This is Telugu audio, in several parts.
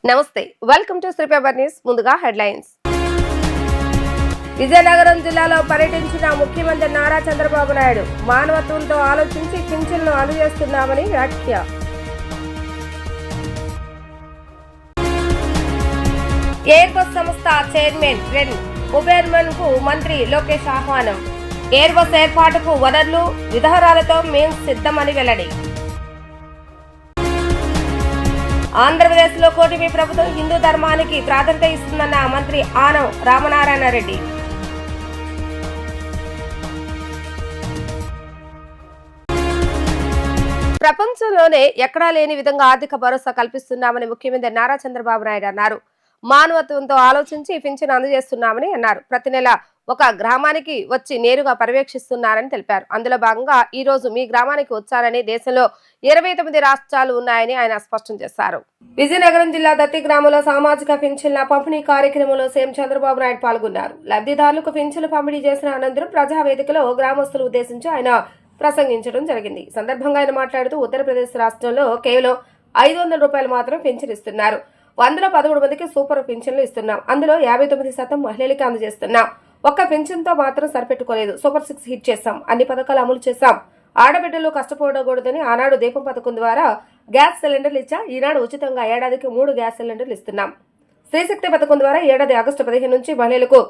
నమస్తే, welcome to Sri paper news. ముందుగా హెడ్లైన్స్. విజయనగరం జిల్లాలో పర్యటించిన ముఖ్యమంత్రి నారా చంద్రబాబు నాయుడు మానవత్వంతో ఆలోచించి పింఛన్లు అందజేస్తున్నామని వ్యాఖ్య. ఎయిర్బస్ సంస్థ చైర్మన్ రెన్ ఉబెర్మన్ కు మంత్రి లోకేష్ ఆహ్వానం. ఎయిర్బస్ ఏర్పాటుకు వనరులు విధానాలతో మేం సిద్ధమని వెల్లడి. ఆంధ్రప్రదేశ్లో కూటమి ప్రభుత్వం హిందూ ధర్మానికి ప్రాధాన్యత ఇస్తుందన్న మంత్రి ఆనం రామనారాయణ రెడ్డి. ప్రపంచంలోనే ఎక్కడా లేని విధంగా ఆర్థిక భరోసా కల్పిస్తున్నామని ముఖ్యమంత్రి నారా చంద్రబాబు నాయుడు అన్నారు. మానవత్వంతో ఆలోచించి పింఛను అందజేస్తున్నామని అన్నారు. ప్రతి నెల ఒక గ్రామానికి వచ్చి నేరుగా పర్యవేక్షిస్తున్నారని తెలిపారు. అందులో భాగంగా ఈ రోజు మీ గ్రామానికి వచ్చారని, దేశంలో 29 రాష్ట్రాలు ఉన్నాయని ఆయన స్పష్టం చేశారు. విజయనగరం జిల్లా దత్తి గ్రామంలో సామాజిక పింఛన్ల పంపిణీ కార్యక్రమంలో సీఎం చంద్రబాబు నాయుడు పాల్గొన్నారు. లబ్ధిదారులకు పింఛన్లు పంపిణీ చేసిన అనంతరం ప్రజావేదికలో గ్రామస్తులు ఉద్దేశించి ఆయన ప్రసంగించడం జరిగింది. ఈ సందర్భంగా ఆయన మాట్లాడుతూ ఉత్తరప్రదేశ్ రాష్ట్రంలో కేవలం 500 రూపాయలు మాత్రం పింఛన్ ఇస్తున్నారు. 100లో 13 మందికి సూపర్ పింఛన్లు ఇస్తున్నాం. అందులో 59% మహిళలకి అందజేస్తున్నాం. ఒక్క పింఛన్తో మాత్రం సరిపెట్టుకోలేదు. సూపర్ 6 హిట్ చేశాం. అన్ని పథకాలు అమలు చేశాం. ఆడబిడ్డలు కష్టపడకూడదని ఆనాడు దీపం పథకం ద్వారా గ్యాస్ సిలిండర్లు ఇచ్చా. ఈనాడు ఉచితంగా ఏడాదికి 3 గ్యాస్ సిలిండర్లు ఇస్తున్నాం. స్త్రీశక్తి పథకం ద్వారా ఏడాది ఆగస్టు 15 నుంచి మహిళలకు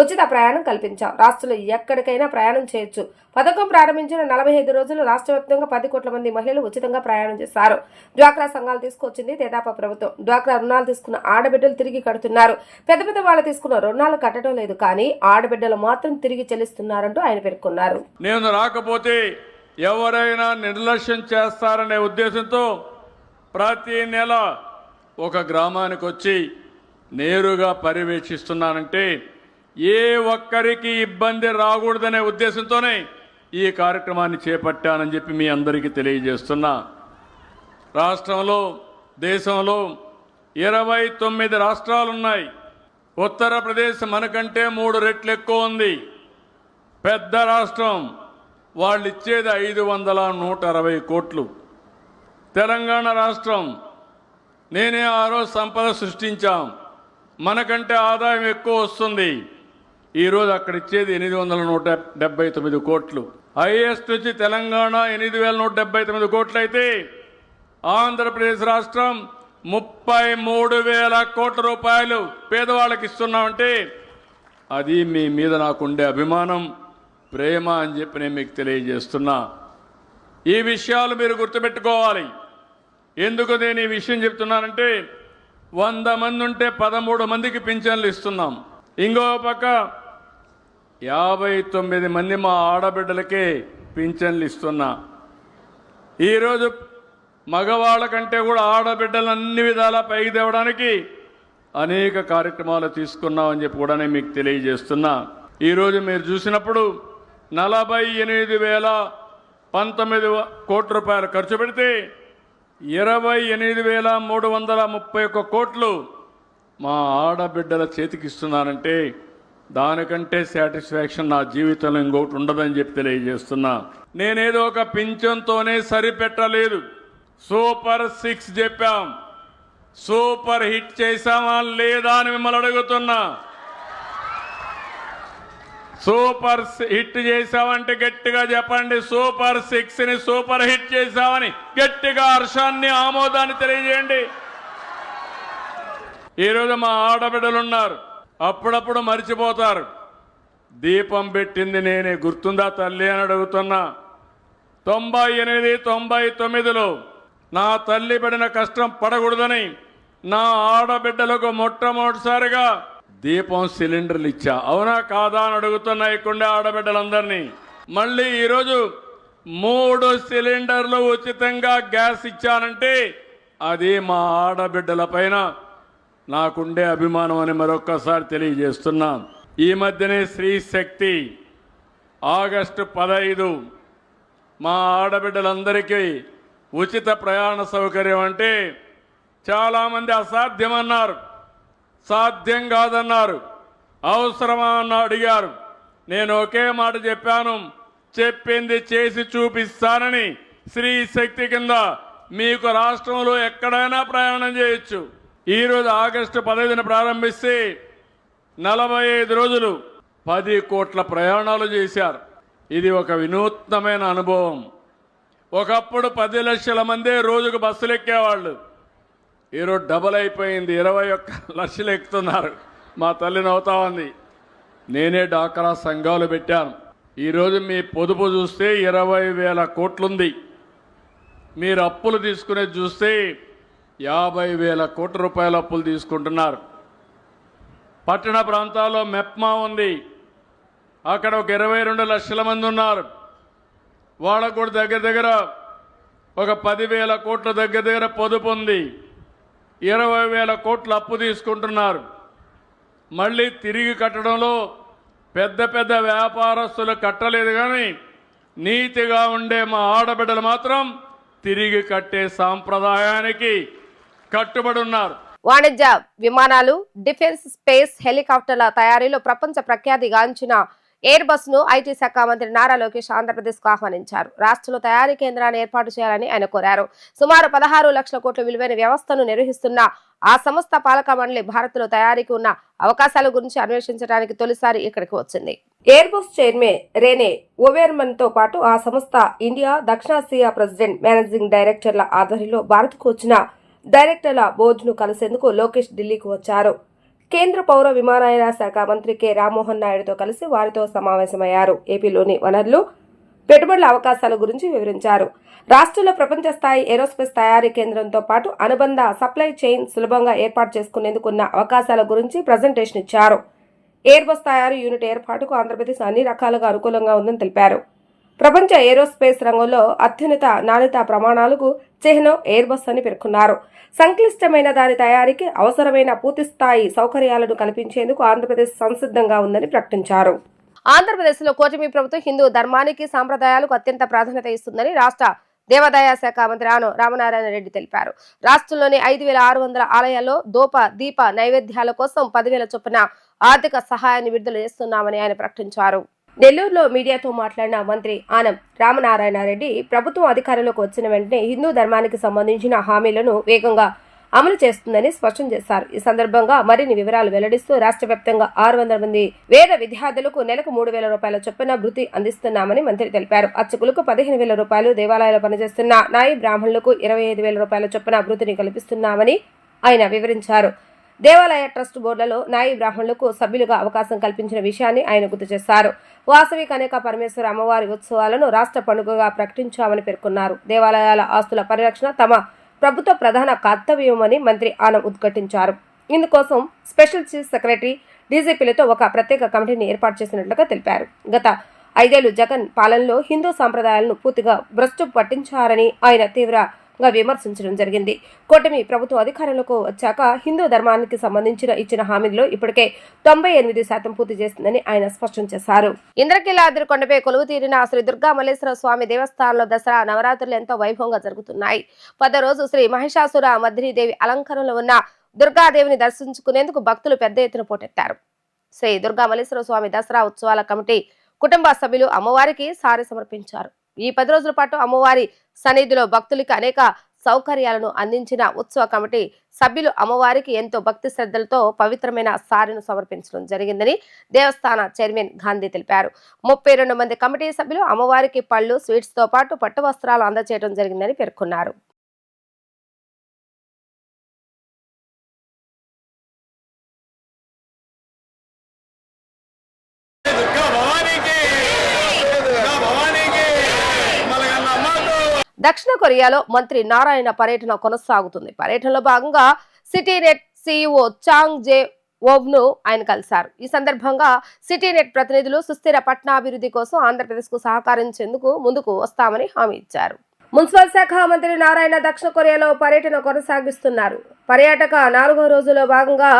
ఉచిత ప్రయాణం కల్పించాం. రాష్ట్రంలో ఎక్కడికైనా ప్రయాణం చేయొచ్చు. పథకం ప్రారంభించిన 45 రోజులు రాష్ట్ర వ్యాప్తంగా 10 కోట్ల మంది మహిళలు ఉచితంగా ప్రయాణం చేశారు. డ్వాక్రా సంఘాలు తీసుకొచ్చింది తెదాపా ప్రభుత్వం. డ్వాక్రా రుణాలు తీసుకున్న ఆడబిడ్డలు తిరిగి కడుతున్నారు. పెద్ద పెద్ద వాళ్ళు తీసుకున్న రుణాలు కట్టడం లేదు, కానీ ఆడబిడ్డలు మాత్రం తిరిగి చెల్లిస్తున్నారంటూ ఆయన పేర్కొన్నారు. నేను రాకపోతే ఎవరైనా నిర్లక్ష్యం చేస్తారనే ఉద్దేశంతో ప్రతి నెల ఒక గ్రామానికి వచ్చి నేరుగా పర్యవేక్షిస్తున్నానంటే ఏ ఒక్కరికి ఇబ్బంది రాకూడదనే ఉద్దేశంతోనే ఈ కార్యక్రమాన్ని చేపట్టానని చెప్పి మీ అందరికీ తెలియజేస్తున్నా. రాష్ట్రంలో, దేశంలో 29 రాష్ట్రాలున్నాయి. ఉత్తరప్రదేశ్ మనకంటే 3 రెట్లు ఎక్కువ ఉంది. పెద్ద రాష్ట్రం. వాళ్ళు ఇచ్చేది 560 కోట్లు. తెలంగాణ రాష్ట్రం, నేనే ఆ రోజు సంపద సృష్టించాం, మనకంటే ఆదాయం ఎక్కువ వస్తుంది. ఈరోజు అక్కడ ఇచ్చేది 879 కోట్లు. హైయెస్ట్ వచ్చి తెలంగాణ 8179 కోట్లు అయితే ఆంధ్రప్రదేశ్ రాష్ట్రం 33,000 కోట్ల రూపాయలు పేదవాళ్ళకి ఇస్తున్నామంటే అది మీ మీద నాకుండే అభిమానం, ప్రేమ అని చెప్పి నేను మీకు తెలియజేస్తున్నా. ఈ విషయాలు మీరు గుర్తుపెట్టుకోవాలి. ఎందుకు నేను ఈ విషయం చెప్తున్నానంటే 100 మంది ఉంటే 13 మందికి పింఛన్లు ఇస్తున్నాం. ఇంకో పక్క 59 మంది మా ఆడబిడ్డలకే పింఛన్లు ఇస్తున్నా. ఈరోజు మగవాళ్ళ కంటే కూడా ఆడబిడ్డలు అన్ని విధాలా పైకి తేవడానికి అనేక కార్యక్రమాలు తీసుకున్నామని చెప్పి కూడా నేను మీకు తెలియజేస్తున్నా. ఈరోజు మీరు చూసినప్పుడు 48,019 కోట్ల రూపాయలు ఖర్చు పెడితే 28,331 కోట్లు మా ఆడబిడ్డల చేతికి ఇస్తున్నానంటే దానికంటే సాటిస్ఫాక్షన్ నా జీవితంలో ఇంకొకటి ఉండదని చెప్పి తెలియజేస్తున్నా. నేనేదో ఒక పింఛన్తోనే సరిపెట్టలేదు. సూపర్ 6 చెప్పాం. సూపర్ హిట్ చేశామా లేదా అని మిమ్మల్ని అడుగుతున్నా. సూపర్ హిట్ చేశామంటే గట్టిగా చెప్పండి. సూపర్ 6ని సూపర్ హిట్ చేశామని గట్టిగా హర్షాన్ని, ఆమోదాన్ని తెలియజేయండి. ఈరోజు మా ఆడబిడ్డలు ఉన్నారు, అప్పుడప్పుడు మర్చిపోతారు. దీపం పెట్టింది నేనే, గుర్తుందా తల్లి అని అడుగుతున్నా. 98, 99లో నా తల్లి పడిన కష్టం పడకూడదని నా ఆడబిడ్డలకు మొట్టమొదటిసారిగా దీపం సిలిండర్లు ఇచ్చా. అవునా కాదా అని అడుగుతున్నా ఇక్కడ ఆడబిడ్డలందరినీ. మళ్ళీ ఈరోజు 3 సిలిండర్లు ఉచితంగా గ్యాస్ ఇచ్చానంటే అది మా ఆడబిడ్డల పైన నాకుండే అభిమానం అని మరొక్కసారి తెలియజేస్తున్నా. ఈ మధ్యనే స్త్రీ శక్తి ఆగస్టు 15 మా ఆడబిడ్డలందరికీ ఉచిత ప్రయాణ సౌకర్యం అంటే చాలామంది అసాధ్యమన్నారు, సాధ్యం కాదన్నారు, అవసరమా అన్న అడిగారు. నేను ఒకే మాట చెప్పాను, చెప్పింది చేసి చూపిస్తానని. స్త్రీ శక్తి కింద మీకు రాష్ట్రంలో ఎక్కడైనా ప్రయాణం చేయొచ్చు. ఈరోజు ఆగస్టు 15న ప్రారంభిస్తే 45 రోజులు 10 కోట్ల ప్రయాణాలు చేశారు. ఇది ఒక వినూత్నమైన అనుభవం. ఒకప్పుడు 10 లక్షల మందే రోజుకు బస్సులు ఎక్కేవాళ్ళు. ఈరోజు డబల్ అయిపోయింది, 21 లక్షలు ఎక్కుతున్నారు. మా తల్లి నవ్వుతా ఉంది. నేనే డాక్రా సంఘాలు పెట్టాను. ఈరోజు మీ పొదుపు చూస్తే 20,000 కోట్లుంది. మీరు అప్పులు తీసుకునేది చూస్తే 50,000 కోట్ల రూపాయల అప్పులు తీసుకుంటున్నారు. పట్టణ ప్రాంతాల్లో మెప్మా ఉంది, అక్కడ ఒక 22 లక్షల మంది ఉన్నారు. వాళ్ళకు కూడా దగ్గర ఒక 10,000 కోట్ల దగ్గర పొదుపు ఉంది. 20,000 కోట్ల అప్పు తీసుకుంటున్నారు. మళ్ళీ తిరిగి కట్టడంలో పెద్ద వ్యాపారస్తులు కట్టలేదు, కానీ నీతిగా ఉండే మా ఆడబిడ్డలు మాత్రం తిరిగి కట్టే సాంప్రదాయానికి కట్టుబడి ఉన్నారు. వాణిజ్య విమానాలు, డిఫెన్స్, స్పేస్ హెలికాప్టర్ల తయారీలో ప్రపంచ ప్రఖ్యాతిగాంచిన ఎయిర్ బస్ ను ఐటీ శాఖ మంత్రి నారా లోకేష్ ఆంధ్రప్రదేశ్ కు ఆహ్వానించారు. రాష్ట్రంలో తయారీ కేంద్రాన్ని ఏర్పాటు చేయాలని ఆయన కోరారు. సుమారు 16 లక్షల కోట్ల విలువైన వ్యవస్థను నిర్వహిస్తున్న ఆ సంస్థ పాలక మండలి భారత్ లో తయారీకి ఉన్న అవకాశాల గురించి అన్వేషించడానికి తొలిసారి ఇక్కడికి వచ్చింది. ఎయిర్ బస్ చైర్మన్ రెనే ఓవెర్మన్ తో పాటు ఆ సంస్థ ఇండియా, దక్షిణాసియా ప్రెసిడెంట్, మేనేజింగ్ డైరెక్టర్ల ఆధ్వర్యంలో భారత్ కు వచ్చిన డైరెక్టర్ల బోర్డును కలిసేందుకు లోకేష్ ఢిల్లీకి వచ్చారు. కేంద్ర పౌర విమానయాన శాఖ మంత్రి కె రామ్మోహన్ నాయుడుతో కలిసి వారితో సమావేశమయ్యారు. ఏపీలోని వనరులు, పెట్టుబడుల అవకాశాల గురించి వివరించారు. రాష్ట్రంలో ప్రపంచ స్థాయి ఏరోస్పేస్ తయారీ కేంద్రంతో పాటు అనుబంధ సప్లై చైన్ సులభంగా ఏర్పాటు చేసుకునేందుకు ఉన్న అవకాశాల గురించి ప్రజెంటేషన్ ఇచ్చారు. ఎయిర్ బస్ తయారీ యూనిట్ ఏర్పాటుకు ఆంధ్రప్రదేశ్ అన్ని రకాలుగా అనుకూలంగా ఉందని తెలిపారు. ప్రపంచ ఏరోస్పేస్ రంగంలో అత్యున్నత నాణ్యతా ప్రమాణాలకు చిహ్నం ఎయిర్ బస్ అని పేర్కొన్నారు. సంక్లిష్టమైన దాని తయారీకి అవసరమైన పూర్తిస్థాయి సౌకర్యాలను కల్పించేందుకు ఆంధ్రప్రదేశ్ సంసిద్ధంగా ఉందని ప్రకటించారు. ఆంధ్రప్రదేశ్ లో కూటమి ప్రభుత్వం హిందూ ధర్మానికి, సాంప్రదాయాలకు అత్యంత ప్రాధాన్యత ఇస్తుందని రాష్ట్ర దేవాదాయ శాఖ మంత్రి ఆనం రామనారాయణ రెడ్డి తెలిపారు. రాష్ట్రంలోని 5,600 ఆలయాల్లో దీప నైవేద్యాల కోసం 10,000 చొప్పున ఆర్థిక సహాయాన్ని విడుదల చేస్తున్నామని ఆయన ప్రకటించారు. నెల్లూరులో మీడియాతో మాట్లాడిన మంత్రి ఆనం రామనారాయణ రెడ్డి ప్రభుత్వం అధికారంలోకి వచ్చిన వెంటనే హిందూ ధర్మానికి సంబంధించిన హామీలను వేగంగా అమలు చేస్తుందని స్పష్టం చేశారు. ఈ సందర్భంగా మరిన్ని వివరాలు వెల్లడిస్తూ రాష్ట్ర వ్యాప్తంగా 600 మంది వేద విద్యార్థులకు నెలకు 3,000 రూపాయల చొప్పున భృతి అందిస్తున్నామని మంత్రి తెలిపారు. అర్చకులకు 15,000 రూపాయలు, దేవాలయాల్లో పనిచేస్తున్న నాయి బ్రాహ్మణులకు 25,000 రూపాయల చొప్పున భృతిని కల్పిస్తున్నామని ఆయన వివరించారు. దేవాలయ ట్రస్ట్ బోర్డులలో నాయి బ్రాహ్మణులకు సభ్యులుగా అవకాశం కల్పించిన విషయాన్ని ఆయన గుర్తు చేశారు. వాసవి కనక పరమేశ్వర అమ్మవారి ఉత్సవాలను రాష్ట్ర పండుగగా ప్రకటించామని పేర్కొన్నారు. దేవాలయాల ఆస్తుల పరిరక్షణ తమ ప్రభుత్వ ప్రధాన కర్తవ్యమని మంత్రి ఆనం ఉద్ఘాటించారు. ఇందుకోసం స్పెషల్ చీఫ్ సెక్రటరీ, డీజీపీలతో ఒక ప్రత్యేక కమిటీని ఏర్పాటు చేసినట్లుగా తెలిపారు. గత 5 ఏళ్లు జగన్ పాలనలో హిందూ సాంప్రదాయాలను పూర్తిగా భ్రష్టు పట్టించారని ఆయన తీవ్రంగా విమర్శించడం జరిగింది. కూటమి ప్రభుత్వం అధికారంలోకి వచ్చాక హిందూ ధర్మానికి సంబంధించిన ఇచ్చిన హామీల్లో ఇప్పటికే 98% పూర్తి చేసిందని ఆయన స్పష్టం చేశారు. ఇంద్రకీలాద్రి కొండపై కొలువు తీరిన శ్రీ దుర్గా మల్లేశ్వర స్వామి దేవస్థానంలో దసరా నవరాత్రులు ఎంతో వైభవంగా జరుగుతున్నాయి. 10వ రోజు శ్రీ మహిషాసుర మర్దినీదేవి అలంకరణలో ఉన్న దుర్గాదేవిని దర్శించుకునేందుకు భక్తులు పెద్ద ఎత్తున పోటెత్తారు. శ్రీ దుర్గా మల్లేశ్వర స్వామి దసరా ఉత్సవాల కమిటీ కుటుంబ సభ్యులు అమ్మవారికి సారె సమర్పించారు. ఈ 10 రోజుల పాటు అమ్మవారి సన్నిధిలో భక్తులకి అనేక సౌకర్యాలను అందించిన ఉత్సవ కమిటీ సభ్యులు అమ్మవారికి ఎంతో భక్తి శ్రద్ధలతో పవిత్రమైన సారెను సమర్పించడం జరిగిందని దేవస్థాన చైర్మన్ గాంధీ తెలిపారు. 32 మంది కమిటీ సభ్యులు అమ్మవారికి పళ్ళు, స్వీట్స్ తో పాటు పట్టు వస్త్రాలు అందజేయడం జరిగిందని పేర్కొన్నారు. దక్షిణ కొరియాలో మంత్రి నారాయణ పర్యటన కొనసాగుతుంది. పర్యటనలో భాగంగా సిటీనెట్ సీఈఓ చాంగ్ జే ఓవ్ను ఆయన కలిశారు. ఈ సందర్భంగా సిటీనెట్ ప్రతినిధులు సుస్థిర పట్టణాభివృద్ధి కోసం ఆంధ్రప్రదేశ్ కు సహకరించేందుకు ముందుకు వస్తామని హామీ ఇచ్చారు. మున్సిపల్ శాఖ మంత్రి నారాయణ దక్షిణ కొరియాలో పర్యటన కొనసాగిస్తున్నారు. పర్యాటక 4వ రోజులో భాగంగా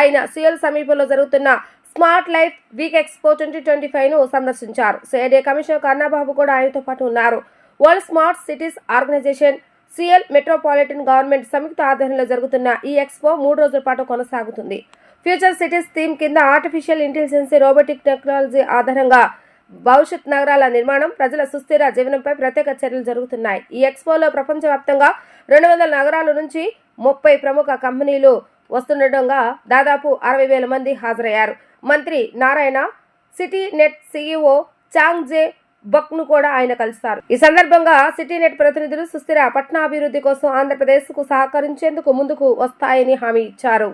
ఆయన సియోల్ సమీపంలో జరుగుతున్న స్మార్ట్ లైఫ్ వీక్ ఎక్స్పో 2025ను సందర్శించారు. సిఐడి కమిషనర్ కన్నాబాబు కూడా ఆయనతో పాటు ఉన్నారు. World smart cities organisation, Seoul metropolitan government సంయుక్త ఆధ్వర్యంలో జరుగుతున్న ఈ ఎక్స్పో 3 రోజుల పాటు కొనసాగుతుంది. ఫ్యూచర్ సిటీస్ థీమ్ కింద ఆర్టిఫిషియల్ ఇంటెలిజెన్స్, రోబోటిక్ టెక్నాలజీ ఆధారంగా భవిష్యత్ నగరాల నిర్మాణం, ప్రజల సుస్థిర జీవనంపై ప్రత్యేక చర్యలు జరుగుతున్నాయి. ఈ ఎక్స్పోలో ప్రపంచవ్యాప్తంగా 200 నగరాల నుంచి 30 ప్రముఖ కంపెనీలు వస్తుండటంగా దాదాపు 60,000 మంది హాజరయ్యారు. మంత్రి నారాయణ, సిటీ నెట్ సీఈఓ చాంగ్ జే బక్ను కూడా ఆయన కలిశారు. ఈ సందర్భంగా సిటీ నెట్ ప్రతినిధులు సుస్థిర పట్టణాభివృద్ధి కోసం ఆంధ్రప్రదేశ్కు సహకరించేందుకు ముందుకు వస్తాయని హామీ ఇచ్చారు.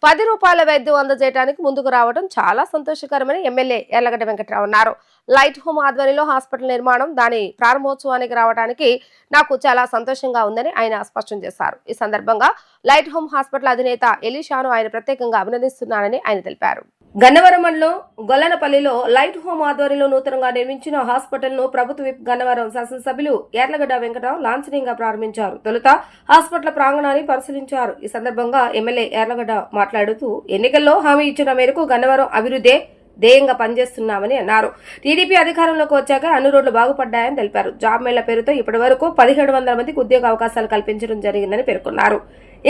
10 రూపాయల వైద్యం అందజేయడానికి ముందుకు రావడం చాలా సంతోషకరమని ఎమ్మెల్యే యార్లగడ్డ వెంకట్రావు అన్నారు. లైట్ హోమ్ ఆధ్వర్యంలో హాస్పిటల్ నిర్మాణం, దాని ప్రారంభోత్సవానికి రావడానికి నాకు చాలా సంతోషంగా ఉందని ఆయన స్పష్టం చేశారు. ఈ సందర్భంగా లైట్ హోమ్ హాస్పిటల్ అధినేత ఎలీషాను ఆయన ప్రత్యేకంగా అభినందిస్తున్నానని ఆయన తెలిపారు. గన్నవరం మండలం గొల్లనపల్లిలో లైట్ హోమ్ ఆధ్వర్యంలో నూతనంగా నిర్మించిన హాస్పిటల్ ను ప్రభుత్వ విప్ గన్నవరం శాసనసభ్యులు యార్లగడ్డ వెంకటరావు లాంఛనంగా ప్రారంభించారు. తొలుత హాస్పిటల్ ప్రాంగణాన్ని పరిశీలించారు. ఈ సందర్భంగా ఎమ్మెల్యే యార్లగడ్డ మాట్లాడుతూ ఎన్నికల్లో హామీ ఇచ్చిన మేరకు గన్నవరం అభివృద్ధి ధ్యేయంగా పనిచేస్తున్నామని అన్నారు. టీడీపీ అధికారంలోకి వచ్చాక అన్ని రోడ్లు బాగుపడ్డాయని తెలిపారు. జాబ్ మేళ పేరుతో ఇప్పటి వరకు 1700 మందికి ఉద్యోగ అవకాశాలు కల్పించడం జరిగిందని పేర్కొన్నారు.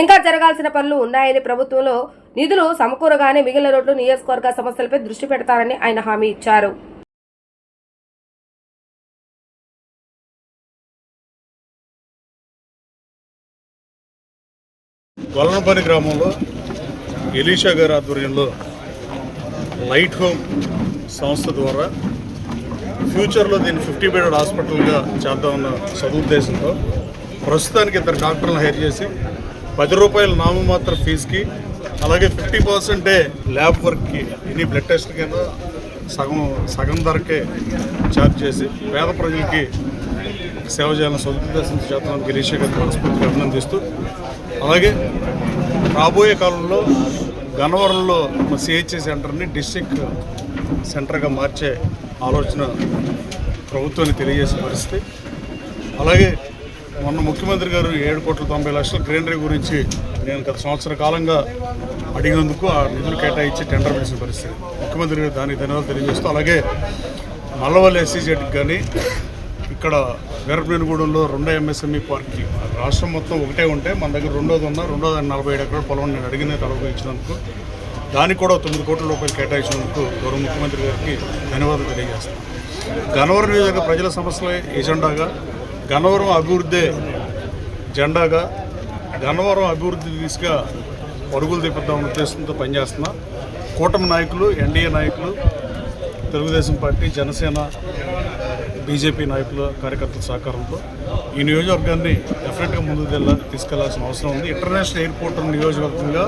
ఇంకా జరగాల్సిన పనులు ఉన్నాయని, ప్రభుత్వంలో నిధులు సమకూరగానే మిగిలిన రోడ్లు, నియోజకవర్గ సమస్యలపై దృష్టి పెడతారని ఆయన హామీ ఇచ్చారు. గొల్లనపల్లి గ్రామంలో ఎలీషా గారి ఆధ్వర్యంలో లైట్ హోమ్ సంస్థ ద్వారా ఫ్యూచర్లో దీన్ని 50 బెడెడ్ హాస్పిటల్గా చేద్దామన్న సదుద్దేశంతో ప్రస్తుతానికి 2 డాక్టర్లను హైర్ చేసి 10 రూపాయల నామమాత్ర ఫీజుకి, అలాగే 50% ల్యాబ్ వర్క్కి, ఎన్ని బ్లడ్ టెస్ట్ కింద సగం ధరకే ఛార్జ్ చేసి పేద ప్రజలకి సేవ చేయాలని సదుద్దేశంతో చేద్దామని ఎలీషా గారికి మనస్ఫూర్తిగా అభినందిస్తూ, అలాగే రాబోయే కాలంలో గన్నవరంలో సిహెచ్సి సెంటర్ని డిస్ట్రిక్ట్ సెంటర్గా మార్చే ఆలోచన ప్రభుత్వాన్ని తెలియజేసే పరిస్థితి. అలాగే మొన్న ముఖ్యమంత్రి గారు 7,90,00,000 గ్రీనరీ గురించి నేను గత సంవత్సర కాలంగా అడిగినందుకు ఆ నిధులు కేటాయించి టెండర్ వేసిన పరిస్థితి. ముఖ్యమంత్రి గారు దానికి ధన్యవాదాలు తెలియజేస్తూ, అలాగే మల్లవల్లి ఎస్సీజెడ్కి కానీ ఇక్కడ వీరపనేనిగూడెంలో 2 ఎంఎస్ఎంఈ పార్క్కి రాష్ట్రం మొత్తం ఒకటే ఉంటే మన దగ్గర 247 ఎకరాల పొలం నేను అడిగిన తలపు ఇచ్చినందుకు, దానికి కూడా 9 కోట్ల రూపాయలు కేటాయించినందుకు గౌరవ ముఖ్యమంత్రి గారికి ధన్యవాదాలు తెలియజేస్తాను. గన్నవరం నియోజకవర్గ ప్రజల సమస్యలే ఎజెండాగా, గన్నవరం అభివృద్ధి జెండాగా, గన్నవరం అభివృద్ధి దిశగా పరుగులు తీపిద్దామన్న ఉద్దేశంతో పనిచేస్తున్నా. కూటమి నాయకులు, ఎన్డీఏ నాయకులు, తెలుగుదేశం పార్టీ, జనసేన, బీజేపీ నాయకుల కార్యకర్తల సహకారంతో ఈ నియోజకవర్గాన్ని డెఫినెట్గా ముందుకు తీసుకెళ్లాల్సిన అవసరం ఉంది. ఇంటర్నేషనల్ ఎయిర్పోర్ట్ నియోజకవర్గంగా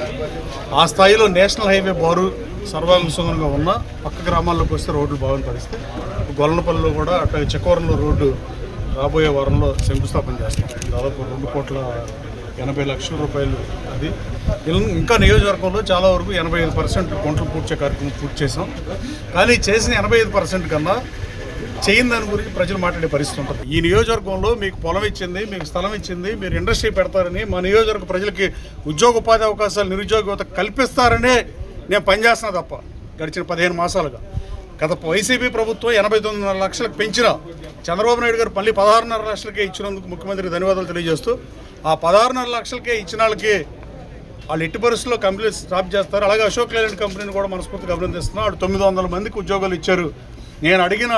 ఆ స్థాయిలో నేషనల్ హైవే బారు సర్వాంగసుందరంగా ఉన్న పక్క గ్రామాల్లోకి వస్తే రోడ్లు బాగుని పరిస్థితి. గొల్లనపల్లిలో కూడా అట్లాగే చెక్కవరంలో రోడ్డు రాబోయే వారంలో శంకుస్థాపన చేస్తాం. దాదాపు 2,80,00,000 రూపాయలు. అది ఇంకా నియోజకవర్గంలో చాలా వరకు 85% గుంటలు పూడ్చే కార్యక్రమం పూర్తి చేసాం. కానీ చేసిన 85% కన్నా చేయని దాని గురించి ప్రజలు మాట్లాడే పరిస్థితి ఉంటుంది. ఈ నియోజకవర్గంలో మీకు పొలం ఇచ్చింది, మీకు స్థలం ఇచ్చింది, మీరు ఇండస్ట్రీ పెడతారని, మా నియోజకవర్గ ప్రజలకి ఉద్యోగ ఉపాధి అవకాశాలు, నిరుద్యోగ యువత కల్పిస్తారనే నేను పనిచేస్తున్నా తప్ప గడిచిన 15 మాసాలుగా. గత వైసీపీ ప్రభుత్వం 89,5 లక్షలకు పెంచిన చంద్రబాబు నాయుడు గారు మళ్ళీ 16,5 లక్షలకే ఇచ్చినందుకు ముఖ్యమంత్రికి ధన్యవాదాలు తెలియజేస్తూ, ఆ 16,5 లక్షలకే ఇచ్చిన వాళ్ళకి వాళ్ళు ఎట్టి పరిస్థితుల్లో కంపెనీలు స్టాప్ చేస్తారు. అలాగే అశోక్ లేలాండ్ కంపెనీని కూడా మనస్ఫూర్తిగా అభినందిస్తున్నాం. వాళ్ళు 900 మందికి ఉద్యోగాలు ఇచ్చారు. నేను అడిగిన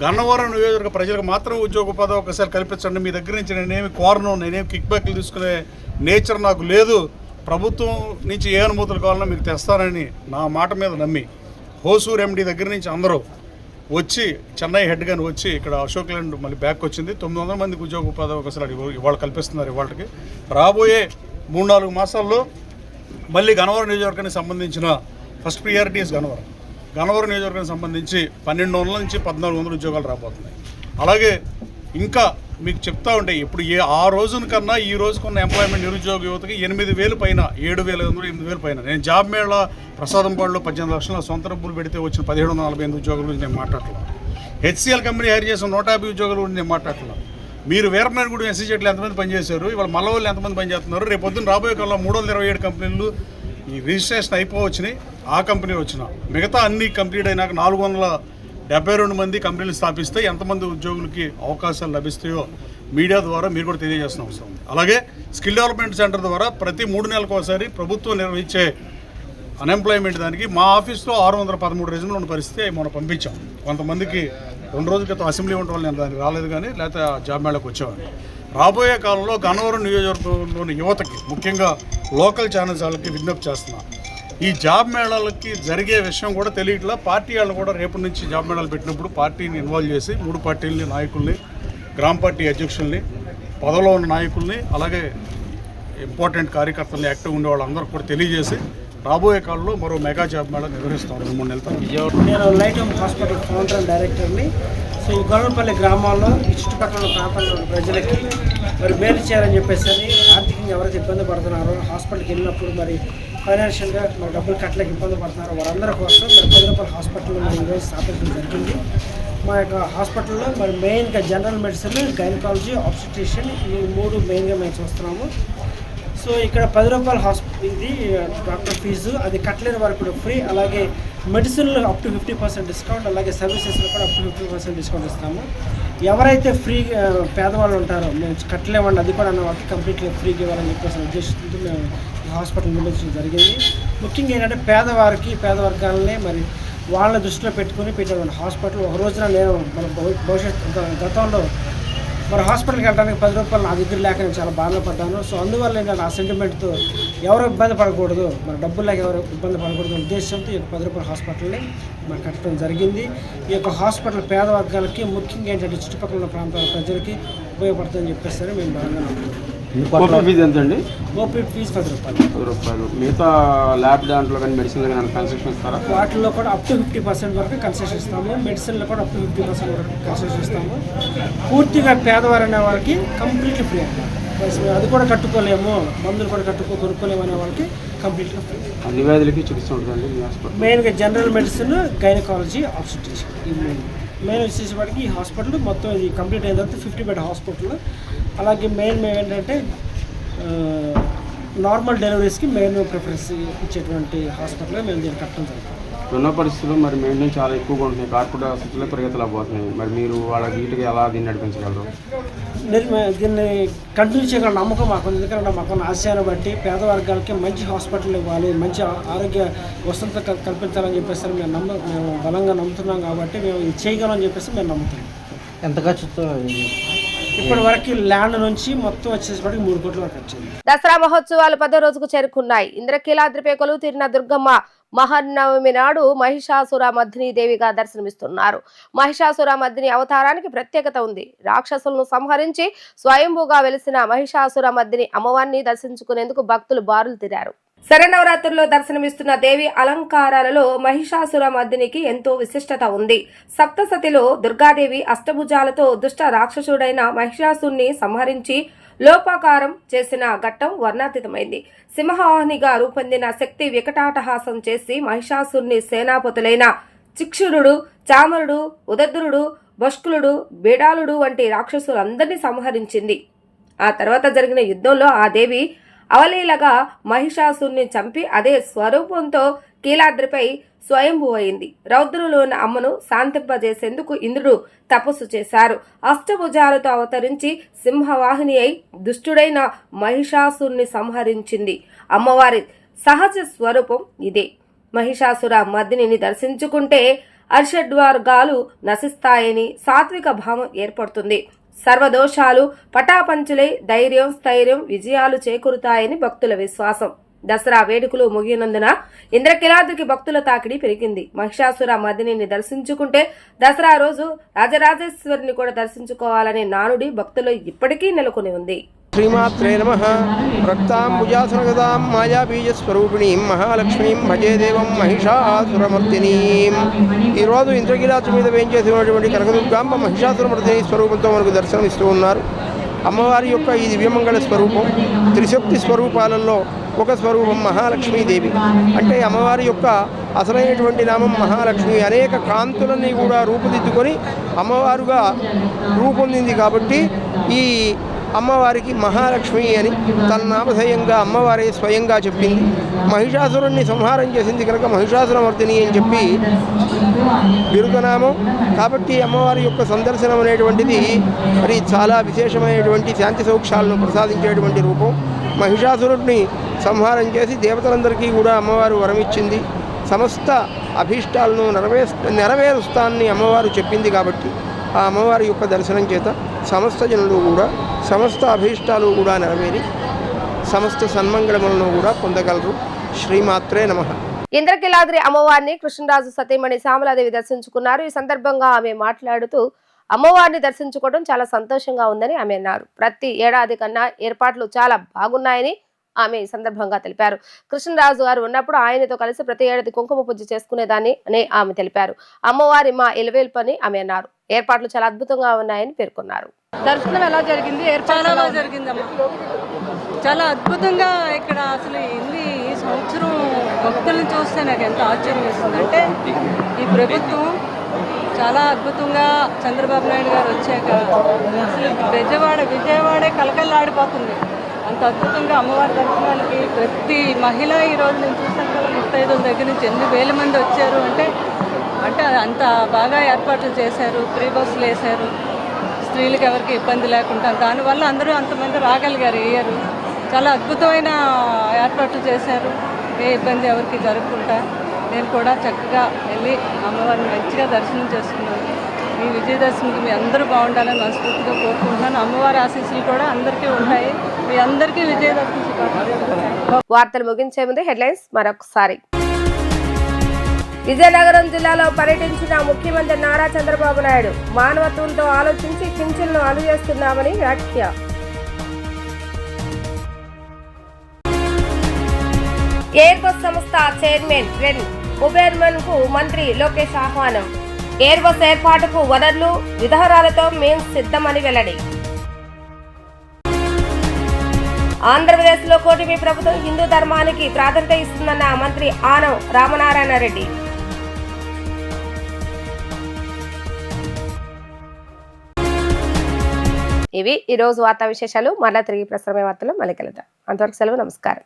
గన్నవరం నియోజకవర్గ ప్రజలకు మాత్రం ఉద్యోగ ఉపాధి అవకాశాలు కల్పించండి. మీ దగ్గర నుంచి నేనేమి కోరను, నేనేమి కిక్ బ్యాక్లు తీసుకునే నేచర్ నాకు లేదు. ప్రభుత్వం నుంచి ఏ అనుమతులు కావాలన్నా మీకు తెస్తానని నా మాట మీద నమ్మి హోసూర్ ఎండి దగ్గర నుంచి అందరూ వచ్చి, చెన్నై హెడ్ గాని వచ్చి ఇక్కడ అశోక్ లేలాండ్ మళ్ళీ బ్యాక్ వచ్చింది. 900 మందికి ఉద్యోగ ఉపాధి అవకాశాలు ఇవాళ కల్పిస్తున్నారు. ఇవాళకి రాబోయే 3-4 మాసాల్లో మళ్ళీ గన్నవరం నియోజకవర్గానికి సంబంధించిన ఫస్ట్ ప్రియారిటీస్ గన్నవరం నియోజకవర్గానికి సంబంధించి 1,200 నుంచి 1,400 ఉద్యోగాలు రాబోతున్నాయి. అలాగే ఇంకా మీకు చెప్తా ఉంటే ఇప్పుడు ఆ రోజున కన్నా ఈ రోజుకున్న ఎంప్లాయ్మెంట్ నిరుద్యోగ యువతకి 8,000 పైన, 7,500, 8,000 పైన. నేను జాబ్ మేళ ప్రసాదంపాడులో 18 లక్షల సొంత డబ్బులు పెడితే వచ్చిన 1,748 ఉద్యోగాల గురించి నేను మాట్లాడలేదు. హెచ్సిఎల్ కంపెనీ హైర్ చేసిన 150 ఉద్యోగాల గురించి నేను మాట్లాడలేదు. మీరు వీరపనేనిగూడెం ఎస్సీజెడ్లో ఎంతమంది పనిచేశారు, ఇవాళ మల్లవల్లి ఎంతమంది పనిచేస్తున్నారు, రేపు పొద్దున్న రాబోయే కాలంలో 327 కంపెనీలు ఈ రిజిస్ట్రేషన్ అయిపోవచ్చినాయి. ఆ కంపెనీ వచ్చిన మిగతా అన్ని కంప్లీట్ అయినాక 472 మంది కంపెనీలు స్థాపిస్తే ఎంతమంది ఉద్యోగులకి అవకాశాలు లభిస్తాయో మీడియా ద్వారా మీరు కూడా తెలియజేసిన అవసరం ఉంది. అలాగే స్కిల్ డెవలప్మెంట్ సెంటర్ ద్వారా ప్రతి 3 నెలలకు ఒకసారి ప్రభుత్వం నిర్వహించే అన్ఎంప్లాయ్మెంట్ దానికి మా ఆఫీస్లో 613 రెజ్యూమ్లు ఉన్న పరిస్థితి మనం పంపించాం. కొంతమందికి 2 రోజుల క్రితం అసెంబ్లీ ఉండడం వల్ల నేను దానికి రాలేదు, కానీ లేకపోతే ఆ జాబ్ మేళకు వచ్చేవాడిని. రాబోయే కాలంలో గన్నవరం నియోజకవర్గంలోని యువతకి, ముఖ్యంగా లోకల్ ఛానల్స్ వాళ్ళకి విజ్ఞప్తి చేస్తున్నా, ఈ జాబ్ మేళాలకి జరిగే విషయం కూడా తెలియట్లా. పార్టీ వాళ్ళు కూడా రేపటి నుంచి జాబ్ మేళాలు పెట్టినప్పుడు పార్టీని ఇన్వాల్వ్ చేసి 3 పార్టీలని, నాయకుల్ని, గ్రామ పార్టీ అధ్యక్షుల్ని, పదవిలో ఉన్న నాయకుల్ని, అలాగే ఇంపార్టెంట్ కార్యకర్తల్ని, యాక్టివ్ ఉండే వాళ్ళందరూ కూడా తెలియజేసి రాబోయే కాలంలో మరో మెగా జాబ్ మేళా నిర్వహిస్తాం 2-3 నెలల. నేను light home hospital founder and డైరెక్టర్ని. సో ఈ గొడవపల్లి గ్రామాల్లో ఈ చుట్టుపక్కల ప్రాంతాల్లో ఉన్న ప్రజలకి మరి మేలు చేయాలని చెప్పేసి ఆర్థికంగా ఎవరైతే ఇబ్బంది పడుతున్నారో, హాస్పిటల్కి వెళ్ళినప్పుడు మరి ఫైనాన్షియల్గా మరి డబ్బులు కట్టలేక ఇబ్బంది పడుతున్నారో వారందరి కోసం మరి 10 రూపాయల హాస్పిటల్ మరి ఈరోజు స్థాపించడం జరిగింది. మా యొక్క హాస్పిటల్లో మరి మెయిన్గా జనరల్ మెడిసిన్, గైనకాలజీ, ఆబ్స్టెట్రిషియన్ ఈ 3 మెయిన్గా మేము చూస్తున్నాము. సో ఇక్కడ 10 రూపాయల ఇది డాక్టర్ ఫీజు, అది కట్టలేని వారికి కూడా ఫ్రీ. అలాగే మెడిసిన్లో అప్ టు 50% డిస్కౌంట్, అలాగే సర్వీసెస్లో కూడా అప్ టు 50% డిస్కౌంట్ ఇస్తాము. ఎవరైతే ఫ్రీ పేదవాళ్ళు ఉంటారో, మేము కట్టలేమండి అది కూడా అన్న వాళ్ళకి కంప్లీట్గా ఫ్రీగా ఇవ్వాలని చెప్పేసి ఉద్దేశంతో మేము ఈ హాస్పిటల్ నిర్మించడం జరిగింది. ముఖ్యంగా ఏంటంటే పేద వర్గాలనే మరి వాళ్ళ దృష్టిలో పెట్టుకుని పెట్టిన హాస్పిటల్. ఒక రోజున నేను మన భవిష్యత్తు గతంలో మరి హాస్పిటల్కి వెళ్ళడానికి 10 రూపాయలు నా దగ్గర లేక నేను చాలా బాధపడ్డాను. సో అందువల్ల నేను ఆ సెంటిమెంట్తో ఎవరు ఇబ్బంది పడకూడదు, మరి డబ్బులు లేక ఎవరు ఇబ్బంది పడకూడదు ఉద్దేశంతో ఈ 10 రూపాయల హాస్పిటల్ని మరి కట్టడం జరిగింది. ఈ యొక్క హాస్పిటల్ పేద వర్గాలకి, ముఖ్యంగా ఏంటంటే చుట్టుపక్కల ఉన్న ప్రాంతాల ప్రజలకి ఉపయోగపడుతుందని చెప్పేసి మేము బాగా అనుకుంటున్నాం. ఓపీ ఫీజు ఎంత అండి? ఓపీ ఫీజు 10 రూపాయలు. 10 రూపాయలు. మిగతా ల్యాబ్ దాంట్లో కానీ మెడిసిన్లో కానీ కన్సెషన్ ఇస్తారా? వాటిల్లో కూడా అప్ టు 50% వరకు కన్సెషన్ ఇస్తాము. మెడిసిన్లో కూడా అప్ టు 50% వరకు కన్సెషన్ ఇస్తాము. పూర్తిగా పేదవారు అనే వాళ్ళకి కంప్లీట్లీ ఫ్రీ అన్నమాట. అది కూడా కట్టుకోలేము, మందులు కూడా కొనుక్కోలేము అనే వాళ్ళకి కంప్లీట్గా ఫ్రీ. అన్ని వ్యాధులకి చికిత్స ఉంటుందండి మీ హాస్పిటల్? మెయిన్గా జనరల్ మెడిసిన్, గైనకాలజీ, ఆబ్స్టెట్రిషియన్ ఈ మెయిన్ వచ్చేసేవాడికి ఈ హాస్పిటల్ మొత్తం ఇది కంప్లీట్ అయిన తర్వాత 50 బెడ్ హాస్పిటల్. అలాగే మెయిన్ మేము ఏంటంటే నార్మల్ డెలివరీస్కి మెయిన్ ప్రిఫరెన్స్ ఇచ్చేటువంటి హాస్పిటల్ మేము దీన్ని కట్టడం జరుగుతుంది. ఉన్న పరిస్థితుల్లో మరి మెయింటెనెన్స్ చాలా ఎక్కువగా ఉంటున్నాయి, కార్పొరేట్ హాస్పిటల్లో పరిగెత్తలేకపోతున్నాయి. మరి మీరు వాళ్ళ వీటికి ఎలా దీన్ని నడిపించగలరు? దీన్ని కంటిన్యూ చేయగల నమ్మకం మాకు, ఎందుకంటే మాకున్న ఆశయాన్ని బట్టి పేద వర్గాలకి మంచి హాస్పిటల్ ఇవ్వాలి, మంచి ఆరోగ్య వసతులు కల్పించాలని చెప్పేసి మేము బలంగా నమ్ముతున్నాం. కాబట్టి మేము ఇది చేయగలం చెప్పేసి మేము నమ్ముతున్నాం. ఎంత ఖర్చుతో? ఇప్పటి వరకు ల్యాండ్ నుంచి మొత్తం వచ్చేసరికి 3 కోట్ల వరకు వచ్చింది. దసరా మహోత్సవాలు 10వ రోజుకు చేరుకున్నాయి. ఇంద్రకీలాద్రిపై కొలువు తీరిన దుర్గమ్మ మహర్నవమి నాడు మహిషాసుర మర్దిని దేవిగా దర్శనమిస్తున్నారు. మహిషాసుర మర్దిని అవతారానికి ప్రత్యేకత ఉంది. రాక్షసులను సంహరించి స్వయంభూగా వెలిసిన మహిషాసుర మర్దిని అమ్మవారిని దర్శించుకునేందుకు భక్తులు బారులు తీరారు. శరన్నవరాత్రుల్లో దర్శనమిస్తున్న దేవి అలంకారాలలో మహిషాసుర మర్దినికి ఎంతో విశిష్టత ఉంది. సప్తసతిలో దుర్గాదేవి అష్టభుజాలతో దుష్ట రాక్షసుడైన మహిషాసుని సంహరించి లోపాకారం చేసిన ఘట్టం వర్ణాతీతమైంది. సింహవాహినిగా రూపొందిన శక్తి వికటాటహాసం చేసి మహిషాసుని సేనాపతులైన చిక్షురుడు, చామరుడు, ఉదద్రుడు, భష్కులుడు, బేడాలుడు వంటి రాక్షసులందరినీ సంహరించింది. ఆ తర్వాత జరిగిన యుద్ధంలో ఆ దేవి అవలీలగా మహిషాసుని చంపి అదే స్వరూపంతో కీలాద్రిపై స్వయంభూ అయింది. రౌద్రులోని అమ్మను శాంతింపజేసేందుకు ఇంద్రుడు తపస్సు చేశారు. అష్టభుజాలతో అవతరించి సింహవాహిని అయి దుష్టుడైన మహిషాసుని సంహరించింది. అమ్మవారి సహజ స్వరూపం ఇదే. మహిషాసుర మర్దిని దర్శించుకుంటే అర్షడ్వర్గాలు నశిస్తాయని సాత్విక భావం ఏర్పడుతుంది. సర్వదోషాలు పటాపంచులై ధైర్యం, స్థైర్యం, విజయాలు చేకూరుతాయని భక్తుల విశ్వాసం. దసరా వేడుకలు ముగియనందున ఇంద్రకీలాద్రికి భక్తుల తాకిడి పెరిగింది. మహిషాసుర మర్దిని దర్శించుకుంటే దసరా రోజు రాజరాజేశ్వరిని కూడా దర్శించుకోవాలనే నానుడి భక్తులు ఇప్పటికీ నెలకొని ఉంది. శ్రీమాత్రే నమః. రక్తాంబుజాసనగదాం మాయాబీజస్వరూపిణీం మహాలక్ష్మీం భజే దేవం మహిషాసురమర్దినీం. ఈరోజు ఇంద్రకీలాద్రి మీద వేయించేసినటువంటి కనకదుర్గాంబ మహిషాసురమర్దిని స్వరూపంతో మనకు దర్శనమిస్తూ ఉన్నారు. అమ్మవారి యొక్క ఈ దివ్యమంగళ స్వరూపం త్రిశక్తి స్వరూపాలలో ఒక స్వరూపం మహాలక్ష్మీదేవి. అంటే అమ్మవారి యొక్క అసలైనటువంటి నామం మహాలక్ష్మి. అనేక కాంతులన్నీ కూడా రూపుదిద్దుకొని అమ్మవారుగా రూపొందింది. కాబట్టి ఈ అమ్మవారికి మహాలక్ష్మి అని తన నామధేయంగా అమ్మవారే స్వయంగా చెప్పింది. మహిషాసురుణ్ణి సంహారం చేసింది కనుక మహిషాసురమర్దిని అని చెప్పి బిరుదనామం. కాబట్టి అమ్మవారి యొక్క సందర్శనం అనేటువంటిది మరి చాలా విశేషమైనటువంటి శాంతి సౌఖ్యాలను ప్రసాదించేటువంటి రూపం. మహిషాసురుడిని సంహారం చేసి దేవతలందరికీ కూడా అమ్మవారు వరమిచ్చింది. సమస్త అభీష్టాలను నెరవేరుస్తానని అమ్మవారు చెప్పింది కాబట్టి ఆ అమ్మవారి యొక్క దర్శనం చేత సమస్త జనులు కూడా సమస్త అభీష్టాలు కూడా నెరవేరి సమస్త సన్మంగళములను కూడా పొందగలరు. శ్రీమాత్రే నమః. ఇంద్రకీలాద్రి అమ్మవారిని కృష్ణరాజు సతీమణి శ్యామలాదేవి దర్శించుకున్నారు. ఈ సందర్భంగా ఆమె మాట్లాడుతూ అమ్మవారిని దర్శించుకోవడం చాలా సంతోషంగా ఉందని ఆమె అన్నారు. ప్రతి ఏడాది కన్నా ఏర్పాట్లు చాలా బాగున్నాయని ఆమె ఈ సందర్భంగా తెలిపారు. కృష్ణరాజు గారు ఉన్నప్పుడు ఆయనతో కలిసి ప్రతి ఏడాది కుంకుమ పూజ చేసుకునేదాన్ని అని ఆమె తెలిపారు. అమ్మవారి మా ఎలువేల్పని ఆమె అన్నారు. ఏర్పాట్లు చాలా అద్భుతంగా ఉన్నాయని పేర్కొన్నారు. దర్శనం ఎలా జరిగింది? చాలా బాగా జరిగిందమ్మా, చాలా అద్భుతంగా. ఇక్కడ అసలు ఈ సంవత్సరం భక్తులను చూస్తే నాకు ఎంత ఆశ్చర్యం వేస్తుందంటే ఈ ప్రభుత్వం చాలా అద్భుతంగా చంద్రబాబు నాయుడు గారు వచ్చాక అసలు విజయవాడే కలకల్లాడిపోతుంది. అంత అద్భుతంగా అమ్మవారి దర్శనాలకి ప్రతి మహిళ ఈరోజు నేను చూసాను కదా, 35 దగ్గర నుంచి ఎన్ని వేల మంది వచ్చారు అంటే అంత బాగా ఏర్పాట్లు చేశారు. ఫ్రీ బస్సులు వేశారు, స్త్రీలకు ఎవరికి ఇబ్బంది లేకుండా. దానివల్ల అందరూ అంతమంది రాగలిగారు. ఇయర్ చాలా అద్భుతమైన ఏర్పాట్లు చేశారు. ఏ ఇబ్బంది ఎవరికి జరగకుండా నేను కూడా చక్కగా వెళ్ళి అమ్మవారిని మంచిగా దర్శనం చేసుకున్నాను. ఈ విజయదశమికి మీ అందరూ బాగుండాలని మనస్ఫూర్తిగా కోరుకుంటున్నాను. అమ్మవారి ఆశీస్సులు కూడా అందరికీ ఉంటాయి. మీ అందరికీ విజయదశమి శుభాకాంక్షలు. వార్తలు ముగించే ముందు హెడ్లైన్స్ మరొకసారి. విజయనగరం జిల్లాలో పర్యటించిన ముఖ్యమంత్రి నారా చంద్రబాబు నాయుడు మానవత్వంతో ఆలోచించి పింఛన్లు అందజేస్తున్నామని వ్యాఖ్య. ఎయిర్ బస్ సంస్థ చైర్మన్ రెన్ ఉబెర్మన్ కు మంత్రి లోకేష్ ఆహ్వానం. ఎయిర్ బస్ ఏర్పాటుకు వనరులు విధానాలతో మేం సిద్ధమని వెల్లడి. ఆంధ్రప్రదేశ్ లో కూటమి ప్రభుత్వం హిందూ ధర్మానికి ప్రాధాన్యత ఇస్తుందన్న మంత్రి ఆనం రామనారాయణ రెడ్డి. ఇవి ఈ రోజు వార్తా విశేషాలు. మరలా తిరిగి ప్రసారమే వార్తలు మళ్ళీ కలుద్దాం. అంతవరకు సెలవు. నమస్కారం.